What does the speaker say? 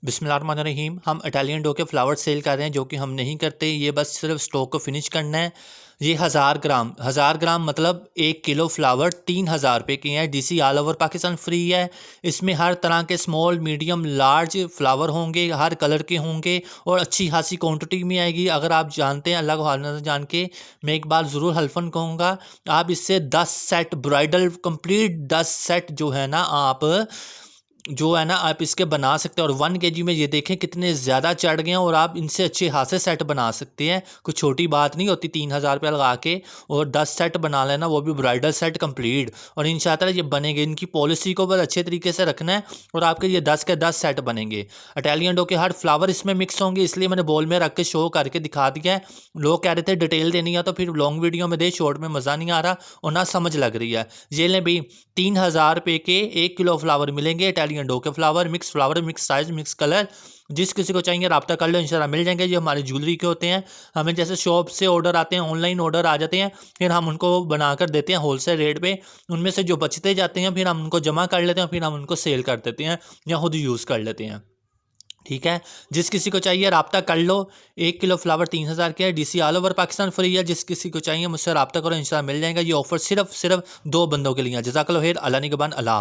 बिस्मिल्लाहिर्रहमानिर्रहीम। हम Italian dough के फ्लावर सेल कर रहे हैं, जो कि हम नहीं करते। ये बस सिर्फ स्टॉक को फिनिश करना है। ये 1000 ग्राम मतलब 1 किलो फ्लावर 3000 रुपये के हैं। DC all over Pakistan free है। इसमें हर तरह के स्मॉल मीडियम लार्ज फ्लावर होंगे, हर कलर के होंगे और अच्छी खासी क्वांटिटी में आएगी। अगर आप जानते हैं, अल्लाह को हाल जान के मैं एक बार ज़रूर हल्फन कहूँगा, आप इससे 10 सेट ब्राइडल कंप्लीट 10 सेट जो है ना आप इसके बना सकते हैं। और 1 kg में ये देखें कितने ज़्यादा चढ़ गए हैं। और आप इनसे अच्छे खासे सेट बना सकते हैं। कुछ छोटी बात नहीं होती 3000 रुपया लगा के और 10 सेट बना लेना, वो भी ब्राइडल सेट कंप्लीट। और इंशाअल्लाह ये बनेंगे। इनकी पॉलिसी को बस अच्छे तरीके से रखना है और आपके ये 10 के 10 सेट बनेंगे। इटालियन डो के हर फ्लावर इसमें मिक्स होंगे, इसलिए मैंने बॉल में रख के शो करके दिखा दिया है। लोग कह रहे थे डिटेल देनी है तो फिर लॉन्ग वीडियो में दे, शॉर्ट में मज़ा नहीं आ रहा और ना समझ लग रही है। ये लें भाई, 3000 रुपये के 1 किलो फ्लावर मिलेंगे। इटालियन डो के flower, mix size, mix colour. जिस किसी को चाहिए रब्ता कर लो, इंशाल्लाह मिल जाएंगे। ये हमारी ज्वेलरी के होते हैं। हमें जैसे शॉप से ऑर्डर आते हैं, ऑनलाइन ऑर्डर आ जाते हैं, फिर हम उनको बनाकर देते हैं होलसेल रेट पे। उनमें से जो बचते जाते हैं फिर हम उनको जमा कर लेते हैं, फिर हम उनको सेल कर देते हैं या खुद यूज़ कर लेते हैं। ठीक है, जिस किसी को चाहिए रब्ता कर लो। 1 किलो फ्लावर 3000 के है। DC all over Pakistan free है। जिस किसी को चाहिए मुझसे रब्ता करो, इंशाल्लाह मिल जाएगा। ये ऑफर सिर्फ 2 बंदों के लिए है। जज़ाकल्लाह खैर। अल्लाह निगहबान। अल्लाह।